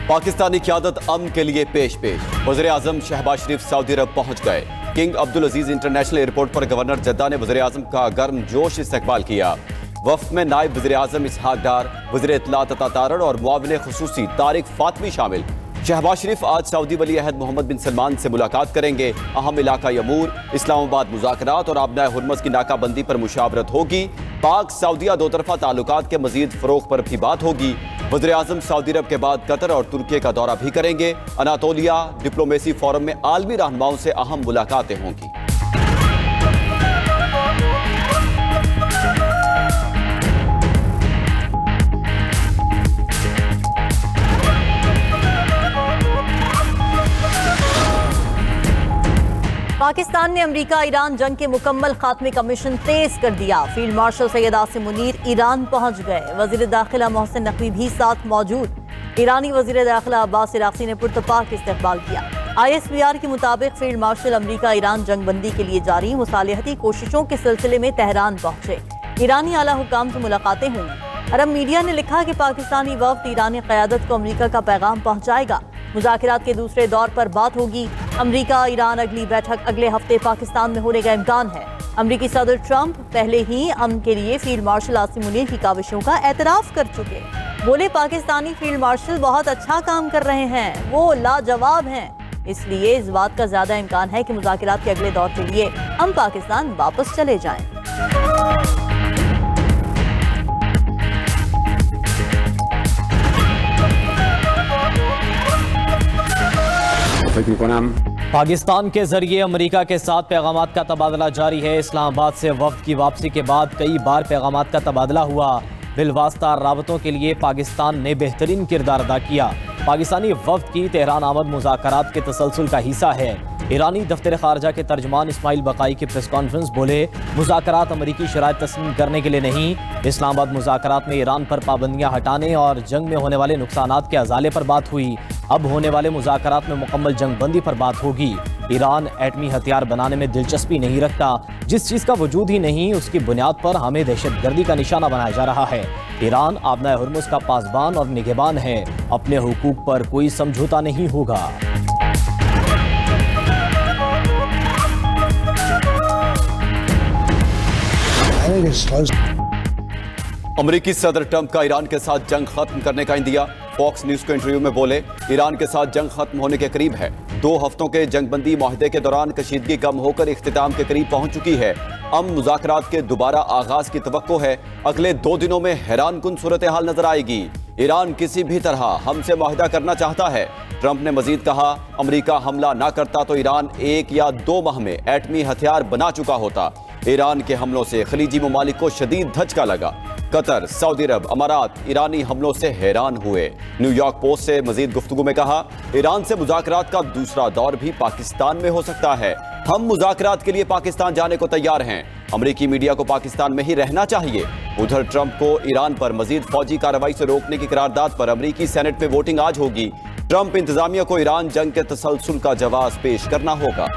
पाकिस्तानी क़यादत अमन के लिए पेश वज़ीर आज़म शहबाज शरीफ सऊदी अरब पहुंच गए। किंग अब्दुल अजीज इंटरनेशनल एयरपोर्ट पर गवर्नर जद्दा ने वज़ीर आज़म का गर्म जोश इस्तकबाल किया। वफ़द में नायब वज़ीर आज़म इसहाक डार, वज़ीर इत्तलात अता तारड़ और मुआविन खुसूसी तारिक फातमी शामिल। शहबाज शरीफ आज सऊदी वली अहद मोहम्मद बिन सलमान से मुलाकात करेंगे। अहम इलाकाई अमूर, इस्लामाबाद मुज़ाकरात और आबनाए हुर्मज़ की नाकाबंदी पर मुशावरत होगी। पाक सऊदीया दो तरफा ताल्लुकात के मजीद फ़रोग़ पर भी बात होगी। वज़ीर आज़म सऊदी अरब के बाद कतर और तुर्की का दौरा भी करेंगे। अनातोलिया डिप्लोमेसी फोरम में आलमी रहनुमाओं से अहम मुलाकातें होंगी। पाकिस्तान ने अमेरिका ईरान जंग के मुकम्मल खात्मे का मिशन तेज कर दिया। Field marshal Syed Asim Munir Iran पहुंच गए। वजीर दाखिला मोहसिन नकवी भी साथ मौजूद। ईरानी वजीर दाखिला अब्बास इराक़ी ने पुरतपाक इस्तकबाल किया। ISPR के मुताबिक फील्ड मार्शल अमेरिका ईरान जंग बंदी के लिए जारी मुसालिहती कोशिशों के सिलसिले में तेहरान पहुंचे। ईरानी आला हुकाम से मुलाकातें होंगी। अरब मीडिया ने लिखा कि पाकिस्तानी वफ़द ईरानी क़यादत को अमेरिका का पैगाम पहुंचाएगा। मुज़ाकरात के दूसरे दौर पर बात होगी। अमेरिका ईरान अगली बैठक अगले हफ्ते पाकिस्तान में होने का इम्कान है। अमेरिकी सदर ट्रंप पहले ही अमन के लिए फील्ड मार्शल आसिम मुनीर की काविशों का एतराफ़ कर चुके। बोले, पाकिस्तानी फील्ड मार्शल बहुत अच्छा काम कर रहे हैं, वो लाजवाब हैं। इसलिए इस बात का ज़्यादा इम्कान है कि मुज़ाकरात के अगले दौर के लिए हम पाकिस्तान वापस चले जाएं। पाकिस्तान के जरिए अमेरिका के साथ पैगामात का तबादला जारी है। इस्लामाबाद से वफ़द की वापसी के बाद कई बार पैगामात का तबादला हुआ। बिलवास्ता राबतों के लिए पाकिस्तान ने बेहतरीन किरदार अदा किया। पाकिस्तानी वफ़द की तेहरान आमद मुज़ाकरात के तसलसल का हिस्सा है। ईरानी दफ्तर ख़ारजा के तर्जमान इस्माइल बकाई की प्रेस कॉन्फ्रेंस बोले, मुज़ाकरात अमरीकी शराइत तस्लीम करने के लिए नहीं, इस्लामाबाद मुज़ाकरात में ईरान पर पाबंदियाँ हटाने और जंग में होने वाले नुकसानात के अजाले पर बात हुई। अब होने वाले मुज़ाकरात में मुकम्मल जंग बंदी पर बात होगी। ईरान एटमी हथियार बनाने में दिलचस्पी नहीं रखता। जिस चीज़ का वजूद ही नहीं, उसकी बुनियाद पर हमें दहशतगर्दी का निशाना बनाया जा रहा है। ईरान आबनाए हुर्मुज़ का पासबान और निगहबान है। अपने हुकूक पर कोई समझौता नहीं होगा। अमेरिकी सदर ट्रंप का ईरान के साथ जंग खत्म करने का इंदिया। फॉक्स न्यूज को इंटरव्यू में बोले, ईरान के साथ जंग खत्म होने के करीब है। 2 हफ्तों के जंग बंदी माहदे के दौरान कशीदगी कम होकर इख्तिताम के करीब पहुंच चुकी है। मुज़ाकरात के दोबारा आगाज की तवक्को है। अगले 2 दिनों में हैरान कुन सूरत हाल नजर आएगी। ईरान किसी भी तरह हमसे मुआहदा करना चाहता है। ट्रंप ने मजीद कहा, अमेरिका हमला ना करता तो ईरान 1 या 2 माह में एटमी हथियार बना चुका होता। ईरान के हमलों से खलीजी ममालिक को शदीद धचका लगा। कतर, सऊदी अरब, अमारात ईरानी हमलों से हैरान हुए। न्यूयॉर्क पोस्ट से मजीद गुफ्तगू में कहा, ईरान से मुज़ाकरात का दूसरा दौर भी पाकिस्तान में हो सकता है। हम मुज़ाकरात के लिए पाकिस्तान जाने को तैयार हैं। अमेरिकी मीडिया को पाकिस्तान में ही रहना चाहिए। उधर ट्रंप को ईरान पर मजीद फौजी कार्रवाई से रोकने की करारदाद पर अमेरिकी सेनेट में वोटिंग आज होगी। ट्रंप इंतजामिया को ईरान जंग के तसलसल का जवाब पेश करना होगा।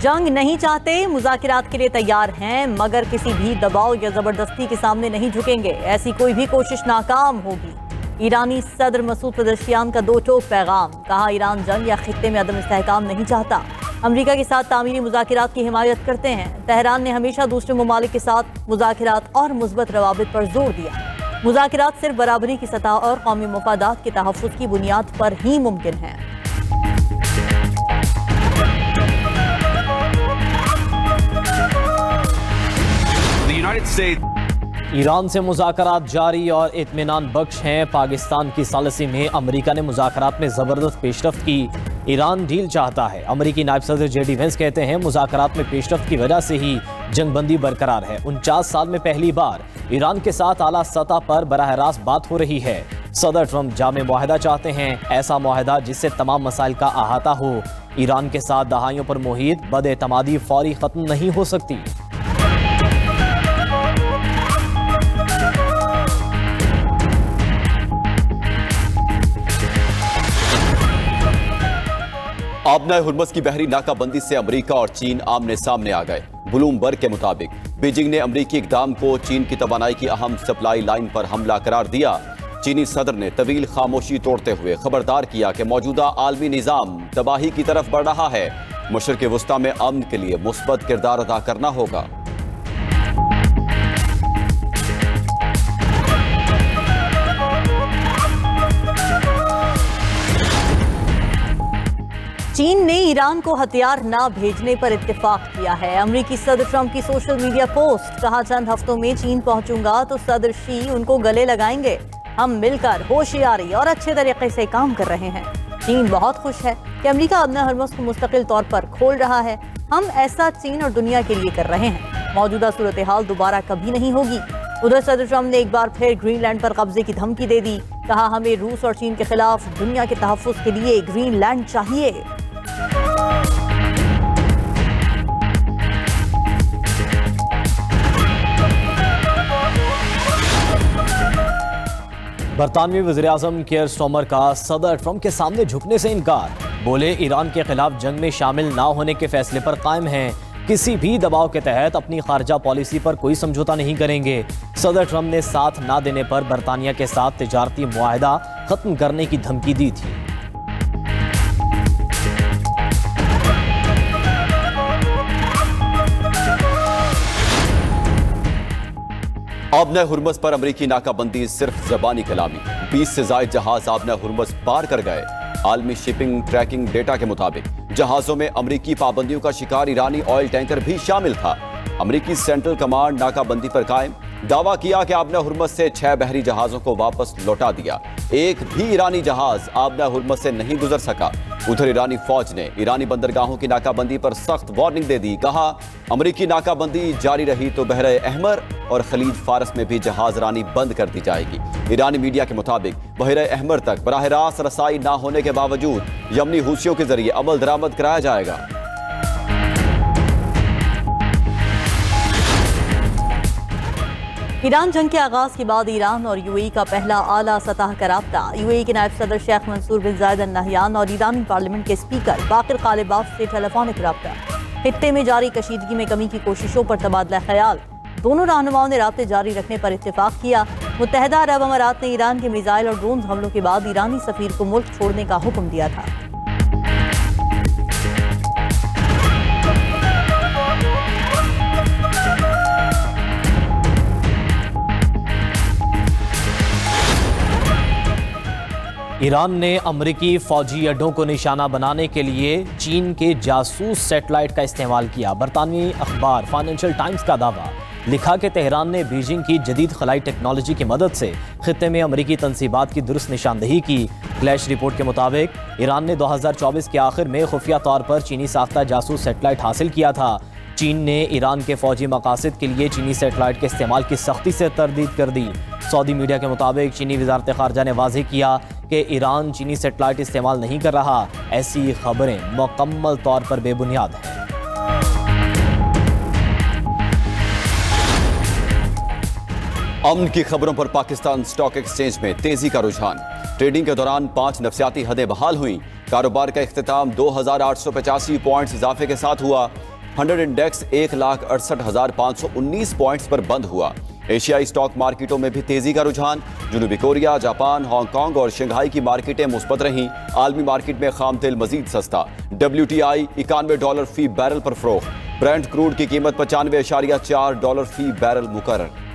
जंग नहीं चाहते, मुज़ाकरात के लिए तैयार हैं, मगर किसी भी दबाव या ज़बरदस्ती के सामने नहीं झुकेंगे। ऐसी कोई भी कोशिश नाकाम होगी। ईरानी सदर मसूद पेज़ेश्कियान का 2 टोक पैगाम। कहा, ईरान जंग या खित्ते में अदम इस्तेहकाम नहीं चाहता। अमेरिका के साथ तामीरी मुज़ाकरात की हिमायत करते हैं। तेहरान ने हमेशा दूसरे ममालिक के साथ मुज़ाकरात और मुस्बत रवाबित पर जोर दिया। मुज़ाकरात सिर्फ बराबरी की सतह और कौमी मफादात के तहफ़्फ़ुज़ की बुनियाद पर ही मुमकिन है। ईरान से मुज़ाकरात जारी और इत्मीनान बख्श हैं। पाकिस्तान की सालसी में अमेरिका ने मुज़ाकरात में ज़बरदस्त पेशरफ्त की। ईरान डील चाहता है। अमेरिकी नायब सदर JD वेंस कहते हैं, मुज़ाकरात में पेशरफ्त की वजह से ही जंग बंदी बरकरार है। 49 साल में पहली बार ईरान के साथ आला सतह पर बराह रास्त बात हो रही है। सदर ट्रंप जामे मुआहदा चाहते हैं, ऐसा मुआहदा जिससे तमाम मसाइल का अहाता हो। ईरान के साथ दहाइयों पर मुहित बदएतमादी फौरी ख़त्म नहीं हो सकती। आबना हुर्मस की बहरी नाकाबंदी से अमेरिका और चीन आमने सामने आ गए। ब्लूमबर्ग के मुताबिक बीजिंग ने अमेरिकी इकदाम को चीन की तवानाई की अहम सप्लाई लाइन पर हमला करार दिया। चीनी सदर ने तवील खामोशी तोड़ते हुए खबरदार किया कि मौजूदा आलमी निज़ाम तबाही की तरफ बढ़ रहा है। मशरिक़ वस्ता में अमन के लिए मुस्बत किरदार अदा करना होगा। चीन ने ईरान को हथियार ना भेजने पर इत्तेफाक किया है। अमेरिकी सदर ट्रंप की सोशल मीडिया पोस्ट, कहा चंद हफ्तों में चीन पहुंचूंगा तो सदर शी उनको गले लगाएंगे। हम मिलकर होशियारी और अच्छे तरीके से काम कर रहे हैं। चीन बहुत खुश है कि अमेरिका आबना हुर्मस को मुस्तकिल तौर पर खोल रहा है। हम ऐसा चीन और दुनिया के लिए कर रहे हैं। मौजूदा सूरत हाल दोबारा कभी नहीं होगी। उधर सदर ट्रंप ने एक बार फिर ग्रीनलैंड पर कब्जे की धमकी दे दी। कहा हमें रूस और चीन के खिलाफ दुनिया के तहफ्फुज़ के लिए ग्रीनलैंड चाहिए। बरतानवी वज़ीर-ए-आज़म कियर स्टार्मर का सदर ट्रंप के सामने झुकने से इनकार। बोले ईरान के खिलाफ जंग में शामिल ना होने के फैसले पर कायम हैं। किसी भी दबाव के तहत अपनी खारजा पॉलिसी पर कोई समझौता नहीं करेंगे। सदर ट्रंप ने साथ ना देने पर बरतानिया के साथ तिजारती मुआहदा खत्म करने की धमकी दी थी। आबना हुर्मस पर अमेरिकी नाकाबंदी सिर्फ ज़बानी कलामी। 20 से ज़ायद जहाज आबना हुर्मस पार कर गए। आलमी शिपिंग ट्रैकिंग डेटा के मुताबिक जहाज़ों में अमेरिकी पाबंदियों का शिकार ईरानी ऑयल टैंकर भी शामिल था। अमेरिकी सेंट्रल कमांड नाकाबंदी पर कायम। दावा किया कि आबना हुर्मस से 6 बहरी जहाज़ों को वापस लौटा दिया। एक भी ईरानी जहाज आबना हुर्मस से नहीं गुजर सका। उधर ईरानी फौज ने ईरानी बंदरगाहों की नाकाबंदी पर सख्त वार्निंग दे दी। कहा अमेरिकी नाकाबंदी जारी रही तो बहरे अहमर और खलीज फारस में भी जहाज रानी बंद कर दी जाएगी। ईरानी मीडिया के मुताबिक बहरे अहमर तक बराह रास्त रसाई ना होने के बावजूद यमनी हूसियों के जरिए अमल दरामद कराया जाएगा। ईरान जंग के आगाज के बाद ईरान और यूएई का पहला आला सतह का राब्ता। यूएई के नायब सदर शेख मंसूर बिन जायद अल नहयान और ईरानी पार्लियामेंट के स्पीकर बाकिर कालिबाफ से टेलीफोनिक राब्ता। खित्ते में जारी कशीदगी में कमी की कोशिशों पर तबादला ख्याल। दोनों रहनुमाओं ने राब्ते जारी रखने पर इत्तेफाक किया। मुत्तहिदा अरब अमारात ने ईरान के मिसाइल और ड्रोन हमलों के बाद ईरानी सफीर को मुल्क छोड़ने का हुक्म दिया था। ईरान ने अमरीकी फौजी अड्डों को निशाना बनाने के लिए चीन के जासूस सैटेलाइट का इस्तेमाल किया। बरतानवी अखबार फाइनेंशियल टाइम्स का दावा, लिखा कि तेहरान ने बीजिंग की जदीद खलाई टेक्नोलॉजी की मदद से खित्ते में अमरीकी तंसीबात की दुरुस्त निशानदही की। फ्लैश रिपोर्ट के मुताबिक ईरान ने 2024 के आखिर में खुफिया तौर पर चीनी साख्ता जासूस सैटेलाइट हासिल किया था। चीन ने ईरान के फौजी मकासद के लिए चीनी सैटेलाइट के इस्तेमाल की सख्ती से तरदीद कर दी। सऊदी मीडिया के मुताबिक चीनी वज़ारत ख़ारजा ने वाज़ेह किया कि ईरान चीनी सैटेलाइट इस्तेमाल नहीं कर रहा। ऐसी खबरें मुकम्मल तौर पर बेबुनियाद हैं। अमन की खबरों पर पाकिस्तान स्टॉक एक्सचेंज में तेजी का रुझान। ट्रेडिंग के दौरान 5 नफसियाती हदें बहाल हुई। कारोबार का इख्तिताम 2885 पॉइंट्स इजाफे के साथ हुआ। 100 इंडेक्स 1,68,519 पॉइंट्स पर बंद हुआ। एशियाई स्टॉक मार्केटों में भी तेजी का रुझान। जनूबी कोरिया, जापान, हांगकांग और शंघाई की मार्केटें मुस्बत रहीं। आलमी मार्केट में खाम तेल मजीद सस्ता। WTI $91 फी बैरल पर फरोख्त। ब्रेंट क्रूड की कीमत $95.4 फी बैरल मुकर्रर।